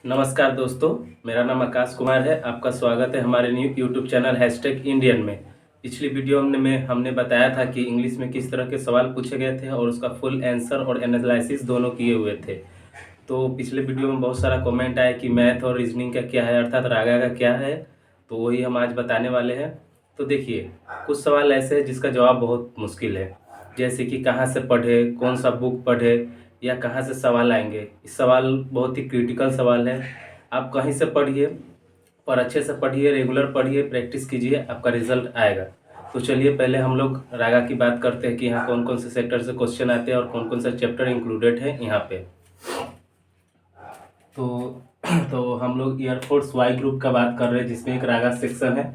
नमस्कार दोस्तों, मेरा नाम आकाश कुमार है। आपका स्वागत है हमारे new YouTube channel hashtag Indian में। पिछली वीडियो में हमने बताया था कि इंग्लिश में किस तरह के सवाल पूछे गए थे और उसका फुल आंसर और एनालिसिस दोनों किए हुए थे। तो पिछले वीडियो में बहुत सारा कमेंट आया कि मैथ और रीजनिंग का क्या है, अर्थात रागा का क्या है। तो वही हम आज बताने वाले हैं। तो देखिए, कुछ सवाल ऐसे हैं जिसका जवाब बहुत मुश्किल है, जैसे कि कहाँ से पढ़े, कौन सा बुक पढ़े, या कहाँ से सवाल आएंगे। इस सवाल बहुत ही क्रिटिकल सवाल है। आप कहीं से पढ़िए, पर अच्छे से पढ़िए, रेगुलर पढ़िए, प्रैक्टिस कीजिए, आपका रिजल्ट आएगा। तो चलिए पहले हम लोग रागा की बात करते हैं कि यहाँ कौन कौन से सेक्टर से क्वेश्चन आते हैं और कौन कौन सा चैप्टर इंक्लूडेड है यहाँ पे। तो तो हम लोग एयरफोर्स वाई ग्रुप का बात कर रहे हैं, जिसमें एक रागा सेक्शन है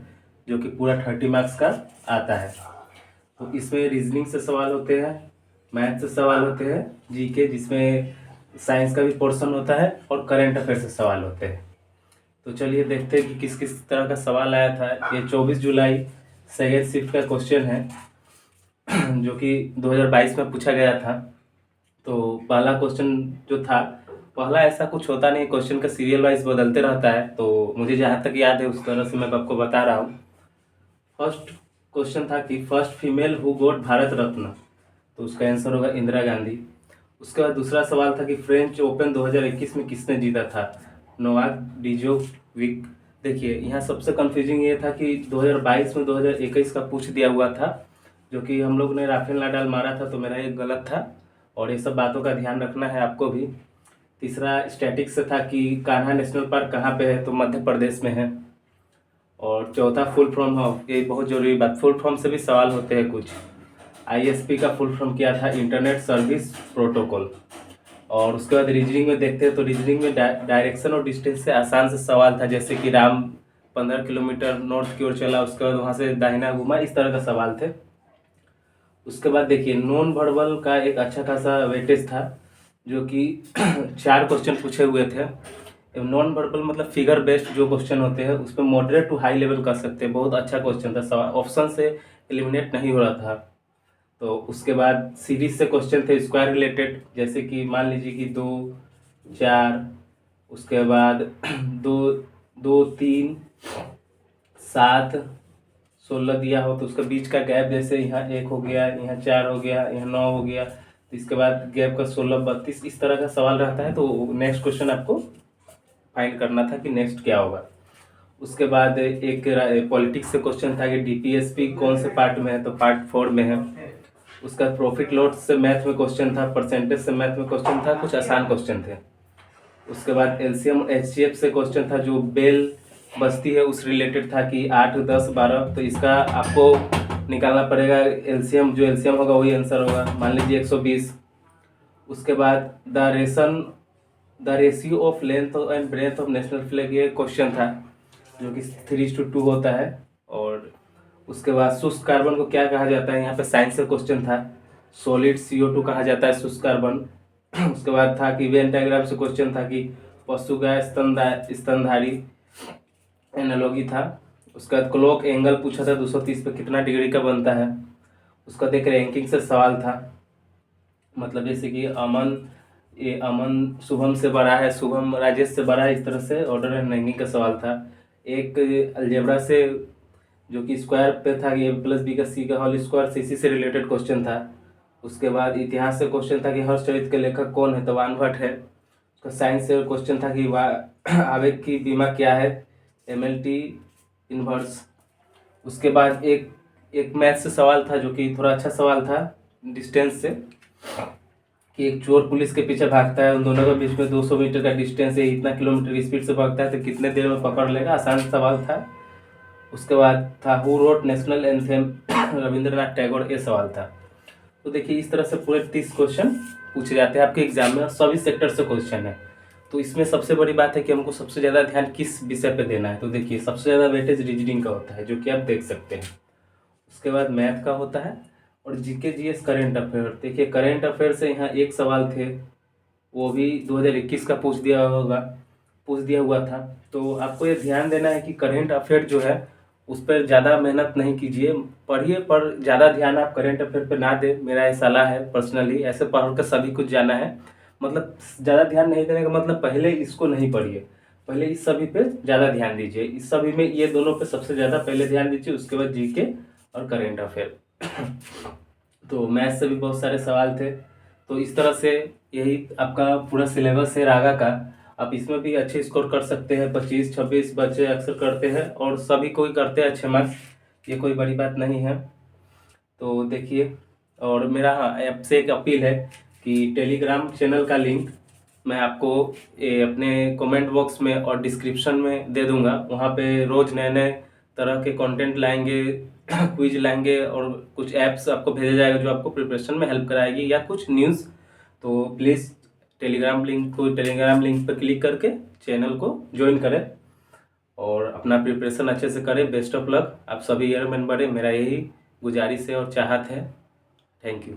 जो कि पूरा 30 मार्क्स का आता है। तो इसमें रीजनिंग से सवाल होते हैं, मैथ से सवाल होते हैं, जीके जिसमें साइंस का भी पोर्शन होता है, और करंट अफेयर से सवाल होते हैं। तो चलिए देखते हैं कि किस किस तरह का सवाल आया था। ये 24 जुलाई सेकेंड शिफ्ट का क्वेश्चन है जो कि 2022 में पूछा गया था। तो पहला क्वेश्चन जो था, पहला ऐसा कुछ होता नहीं, क्वेश्चन का सीरियल वाइज बदलते रहता है। तो मुझे जहाँ तक याद है उस तरह से मैं आपको बता रहा हूँ। फर्स्ट क्वेश्चन था कि first female who got Bharat Ratna, तो उसका आंसर होगा इंदिरा गांधी। उसके बाद दूसरा सवाल था कि फ्रेंच ओपन 2021 में किसने जीता था, नोवाक डिजोविक। देखिए यहाँ सबसे कंफ्यूजिंग ये था कि 2022 में 2021 का पूछ दिया हुआ था, जो कि हम लोग ने राफेल नाडाल मारा था, तो मेरा ये गलत था और ये सब बातों का ध्यान रखना है आपको भी। तीसरा स्टैटिक्स से था कि कान्हा नेशनल पार्क कहाँ पे है, तो मध्य प्रदेश में है। और चौथा फुल फॉर्म हो, ये बहुत जरूरी बात, फुल फॉर्म से भी सवाल होते हैं कुछ। आईएसपी का फुल फॉर्म क्या था, इंटरनेट सर्विस प्रोटोकॉल। और उसके बाद रीजनिंग में देखते हैं, तो रीजनिंग में डायरेक्शन और डिस्टेंस से आसान से सवाल था, जैसे कि राम 15 किलोमीटर नॉर्थ की ओर चला, उसके बाद वहाँ से दाहिना घुमा, इस तरह का सवाल थे। उसके बाद देखिए नॉन वर्बल का एक अच्छा खासा वेटेज था, जो कि 4 क्वेश्चन पूछे हुए थे। नॉन वर्बल मतलब फिगर बेस्ड जो क्वेश्चन होते हैं उस पर मॉडरेट टू हाई लेवल कर सकते हैं। बहुत अच्छा क्वेश्चन था, सवाल ऑप्शन से एलिमिनेट नहीं हो रहा था। तो उसके बाद सीरीज से क्वेश्चन थे स्क्वायर रिलेटेड, जैसे कि मान लीजिए कि 2, 4, उसके बाद 2, 2, 3, 7, 16 दिया हो तो उसका बीच का गैप, जैसे यहाँ 1 हो गया, यहाँ 4 हो गया, यहाँ 9 हो गया, तो इसके बाद गैप का 16, 32, इस तरह का सवाल रहता है। तो नेक्स्ट क्वेश्चन आपको फाइंड करना था कि नेक्स्ट क्या होगा। उसके बाद एक पॉलिटिक्स से क्वेश्चन था कि डीपीएसपी कौन से पार्ट में है, तो पार्ट 4 में है। उसका प्रॉफिट लॉस से मैथ में क्वेश्चन था, परसेंटेज से मैथ में क्वेश्चन था, कुछ आसान क्वेश्चन थे। उसके बाद एलसीएम एचसीएफ से क्वेश्चन था, जो बेल बस्ती है उस रिलेटेड था कि 8, 10, 12, तो इसका आपको निकालना पड़ेगा एलसीएम, जो एलसीएम होगा वही आंसर होगा, मान लीजिए 120। उसके बाद the ratio of length and breadth of national flag, ये क्वेश्चन था जो कि 3:2 होता है। और उसके बाद शुष्क कार्बन को क्या कहा जाता है, यहाँ पे साइंस से क्वेश्चन था, सॉलिड CO2 कहा जाता है शुष्क कार्बन। उसके बाद था कि वेन डायग्राम से क्वेश्चन था कि पशु का स्तनधारी एनालॉगी था। उसके बाद क्लॉक एंगल पूछा था 230 पे कितना डिग्री का बनता है। उसका देख रैंकिंग से सवाल था, मतलब जैसे कि अमन शुभम से बड़ा है, शुभम राजेश से बड़ा है, इस तरह से ऑर्डर एंड रैंकिंग का सवाल था। एक अलजेब्रा से जो कि स्क्वायर पे था कि A+B का C का होल स्क्वायर, इसी से रिलेटेड क्वेश्चन था। उसके बाद इतिहास से क्वेश्चन था कि हर्षचरित के लेखक कौन है, तो वानभट्ट है। उसका साइंस से क्वेश्चन था कि आवेग की बीमा क्या है, MLT इनवर्स। उसके बाद एक मैथ से सवाल था जो कि थोड़ा अच्छा सवाल था, डिस्टेंस से, कि एक चोर पुलिस के पीछे भागता है, उन दोनों के बीच में 200 मीटर का डिस्टेंस है, इतना किलोमीटर की स्पीड से भागता है, तो कितने देर में पकड़ लेगा, आसान सवाल था। उसके बाद था who wrote national anthem, Rabindranath Tagore, ये सवाल था। तो देखिए इस तरह से पूरे 30 क्वेश्चन पूछे जाते हैं आपके एग्जाम में, और सभी सेक्टर से क्वेश्चन है। तो इसमें सबसे बड़ी बात है कि हमको सबसे ज़्यादा ध्यान किस विषय पे देना है। तो देखिए सबसे ज़्यादा वेटेज रीजनिंग का होता है, जो कि आप देख सकते हैं। उसके बाद मैथ का होता है, और जीके जीएस करेंट अफेयर। देखिए करेंट अफेयर से यहाँ एक सवाल थे, वो भी 2021 का पूछ दिया हुआ था। तो आपको ये ध्यान देना है कि करेंट अफेयर जो है उस पर ज़्यादा मेहनत नहीं कीजिए, पढ़िए, पर ज़्यादा ध्यान आप करेंट अफेयर पे ना दें, मेरा ये सलाह है। पर्सनली ऐसे पढ़ कर सभी कुछ जाना है, मतलब ज़्यादा ध्यान नहीं देने का मतलब पहले इसको नहीं पढ़िए, पहले इस सभी पे ज़्यादा ध्यान दीजिए। इस सभी में ये दोनों पे सबसे ज़्यादा पहले ध्यान दीजिए, उसके बाद जीके और करेंट अफेयर। तो मैथ से भी बहुत सारे सवाल थे। तो इस तरह से यही आपका पूरा सिलेबस है रागा का। आप इसमें भी अच्छे स्कोर कर सकते हैं। 25-26 बच्चे अक्सर करते हैं और सभी कोई करते हैं अच्छे मार्क्स, ये कोई बड़ी बात नहीं है। तो देखिए, और मेरा हाँ आपसे एक अपील है कि टेलीग्राम चैनल का लिंक मैं आपको अपने कमेंट बॉक्स में और डिस्क्रिप्शन में दे दूंगा। वहाँ पे रोज़ नए नए तरह के कंटेंट लाएंगे, क्विज लाएंगे और कुछ ऐप्स आपको भेजा जाएगा जो आपको प्रिपरेशन में हेल्प कराएगी, या कुछ न्यूज़। तो प्लीज़ टेलीग्राम लिंक पर क्लिक करके चैनल को ज्वाइन करें और अपना प्रिपरेशन अच्छे से करें। Best of luck. आप सभी एयरमैन बने, मेरा यही गुजारिश है और चाहत है। Thank you.